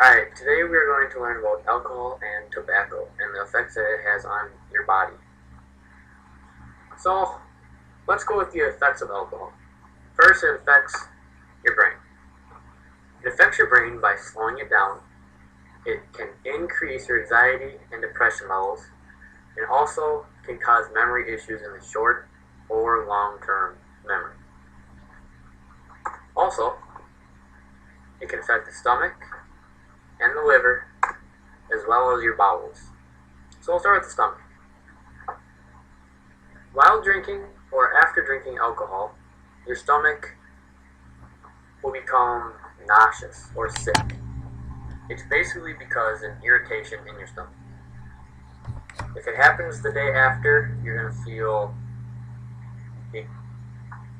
Alright, today we are going to learn about alcohol and tobacco and the effects that it has on your body. So, let's go with the effects of alcohol. First, it affects your brain. It affects your brain by slowing it down. It can increase your anxiety and depression levels, and also can cause memory issues in the short or long-term memory. Also, it can affect the stomach and the liver, as well as your bowels. So we'll start with the stomach. While drinking or after drinking alcohol, your stomach will become nauseous or sick. It's basically because of irritation in your stomach. If it happens the day after, you're going to feel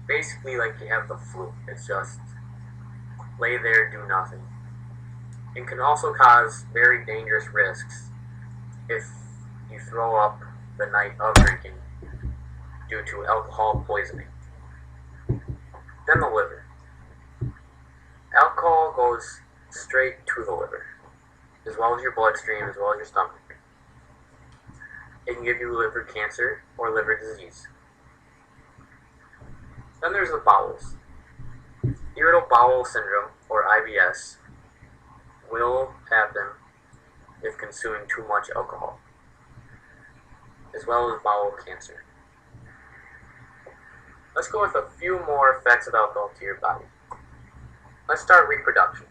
basically like you have the flu. It's just lay there, do nothing. It can also cause very dangerous risks if you throw up the night of drinking due to alcohol poisoning. Then the liver. Alcohol goes straight to the liver, as well as your bloodstream, as well as your stomach. It can give you liver cancer or liver disease. Then there's the bowels. Irritable bowel syndrome, or IBS, will happen if consuming too much alcohol, as well as bowel cancer. Let's go with a few more effects of alcohol to your body. Let's start reproduction.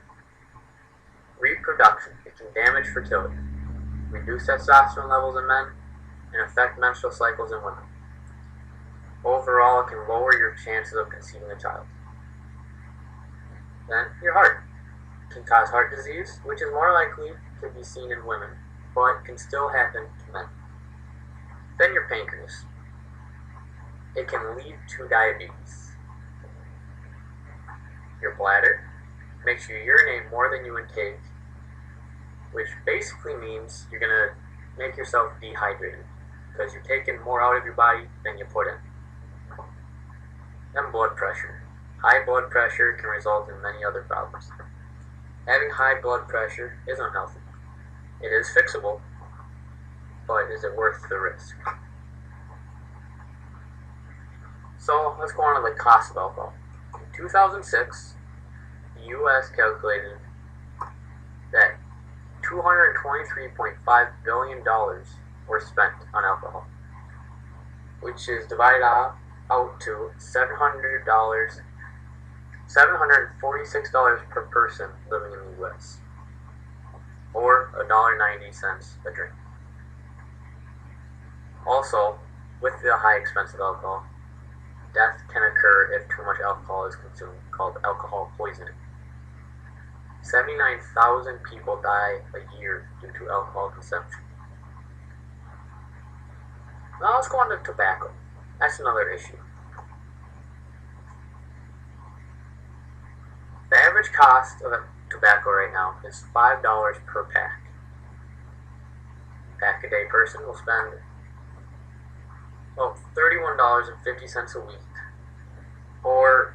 Reproduction, it can damage fertility, reduce testosterone levels in men, and affect menstrual cycles in women. Overall, it can lower your chances of conceiving a child. Then, your heart. It can cause heart disease, which is more likely to be seen in women, but can still happen to men. Then your pancreas. It can lead to diabetes. Your bladder makes you urinate more than you intake, which basically means you're going to make yourself dehydrated because you're taking more out of your body than you put in. Then blood pressure. High blood pressure can result in many other problems. Having high blood pressure is unhealthy. It is fixable, but is it worth the risk? So let's go on to the cost of alcohol. In 2006, the U.S. calculated that $223.5 billion were spent on alcohol, which is divided out to $746 per person living in the U.S., or $1.90 a drink. Also, with the high expense of alcohol, death can occur if too much alcohol is consumed, called alcohol poisoning. 79,000 people die a year due to alcohol consumption. Now let's go on to tobacco. That's another issue. The average cost of tobacco right now is $5 per pack. Pack-a-day person will spend $31.50 a week, or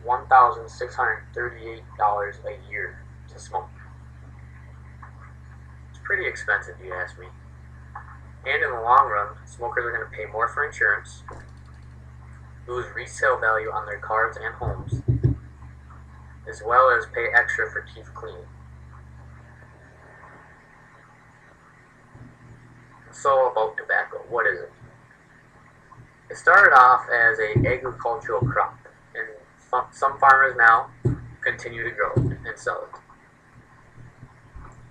$1,638 a year to smoke. It's pretty expensive, if you ask me. And in the long run, smokers are going to pay more for insurance, lose resale value on their cars and homes, as well as pay extra for teeth cleaning. So about tobacco, what is it? It started off as an agricultural crop, and some farmers now continue to grow it and sell it.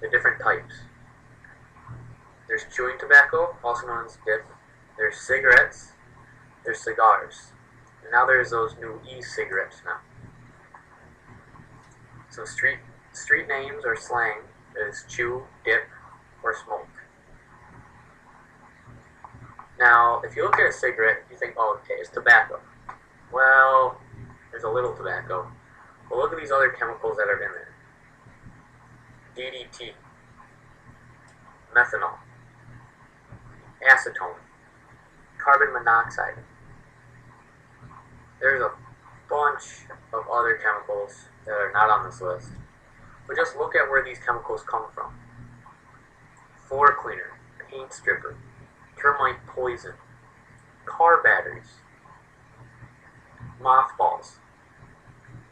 The different types. There's chewing tobacco, also known as dip. There's cigarettes. There's cigars. And now there's those new e-cigarettes now. So street names or slang is chew, dip, or smoke. Now, if you look at a cigarette, you think, oh, okay, it's tobacco. Well, there's a little tobacco. But look at these other chemicals that are in there. DDT, methanol, acetone, carbon monoxide. There's a bunch of other chemicals that are not on this list. But just look at where these chemicals come from. Floor cleaner, paint stripper, termite poison, car batteries, mothballs,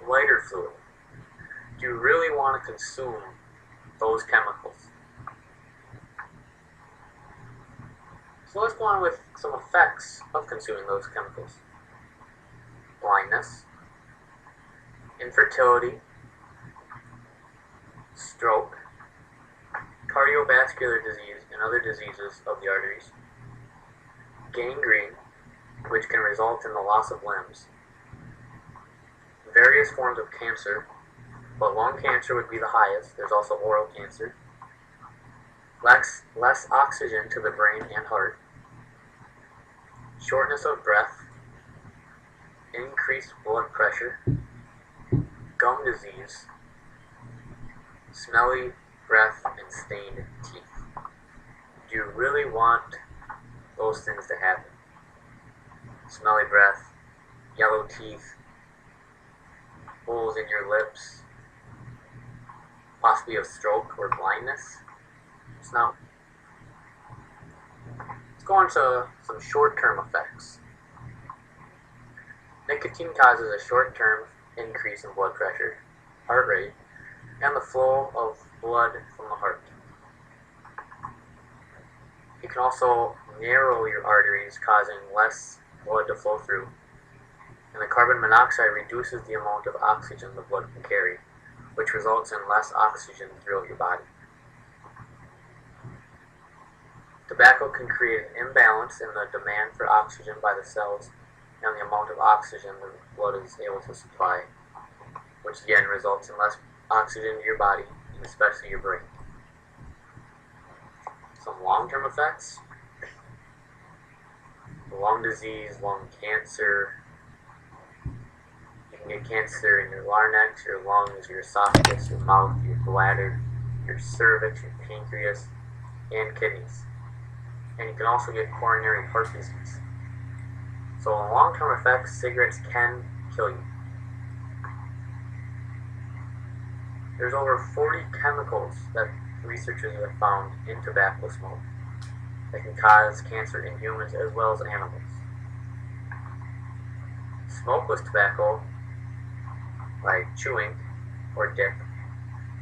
lighter fluid. Do you really want to consume those chemicals? So let's go on with some effects of consuming those chemicals. Blindness, infertility, stroke, cardiovascular disease and other diseases of the arteries, gangrene, which can result in the loss of limbs, various forms of cancer, but lung cancer would be the highest. There's also oral cancer, less oxygen to the brain and heart, shortness of breath, increased blood pressure, gum disease, smelly breath, and stained teeth. Do you really want those things to happen? Smelly breath, yellow teeth, holes in your lips, possibly a stroke or blindness? It's not. Let's go on to some short-term effects. Nicotine causes a short-term increase in blood pressure, heart rate, and the flow of blood from the heart. It can also narrow your arteries, causing less blood to flow through. And the carbon monoxide reduces the amount of oxygen the blood can carry, which results in less oxygen throughout your body. Tobacco can create an imbalance in the demand for oxygen by the cells and the amount of oxygen the blood is able to supply, which again results in less oxygen to your body, and especially your brain. Some long-term effects: lung disease, lung cancer. You can get cancer in your larynx, your lungs, your esophagus, your mouth, your bladder, your cervix, your pancreas, and kidneys. And you can also get coronary heart disease. So in long-term effects, cigarettes can kill you. There's over 40 chemicals that researchers have found in tobacco smoke that can cause cancer in humans as well as animals. Smokeless tobacco, like chewing or dip,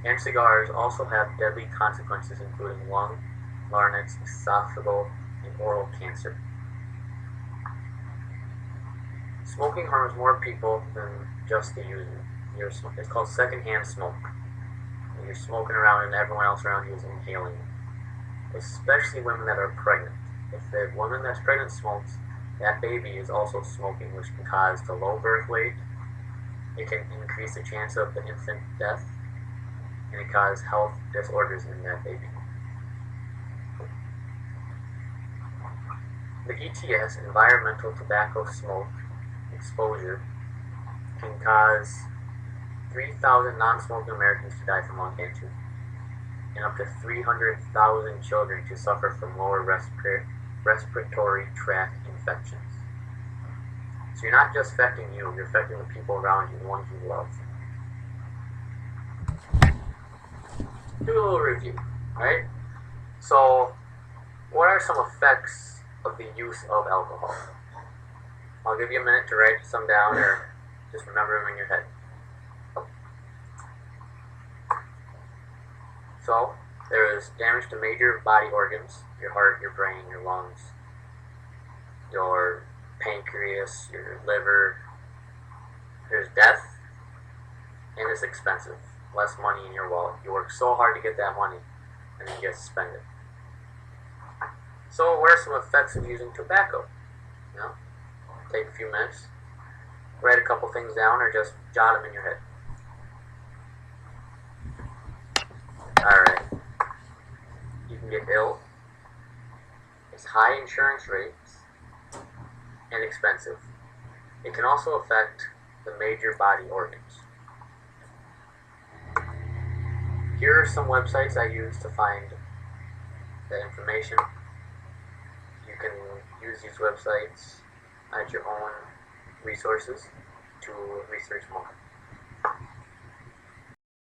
and cigars also have deadly consequences, including lung, larynx, esophageal, and oral cancer. Smoking harms more people than just the user. It's called secondhand smoke. You're smoking around and everyone else around you is inhaling it. Especially women that are pregnant. If the woman that's pregnant smokes, that baby is also smoking, which can cause the low birth weight. It can increase the chance of the infant death, and it causes health disorders in that baby. The ETS, environmental tobacco smoke exposure, can cause 3,000 non-smoking Americans to die from lung cancer, and up to 300,000 children to suffer from lower respiratory tract infections. So you're not just affecting you, you're affecting the people around you, the ones you love. Do a little review, right? So, what are some effects of the use of alcohol? I'll give you a minute to write some down or just remember them in your head. So, there is damage to major body organs, your heart, your brain, your lungs, your pancreas, your liver. There's death, and it's expensive. Less money in your wallet. You work so hard to get that money, and then you get to spend it. So, what are some effects of using tobacco? You know, take a few minutes, write a couple things down, or just jot them in your head. Alright. You can get ill. It's high insurance rates and expensive. It can also affect the major body organs. Here are some websites I use to find the information. You can use these websites at your own resources to research more.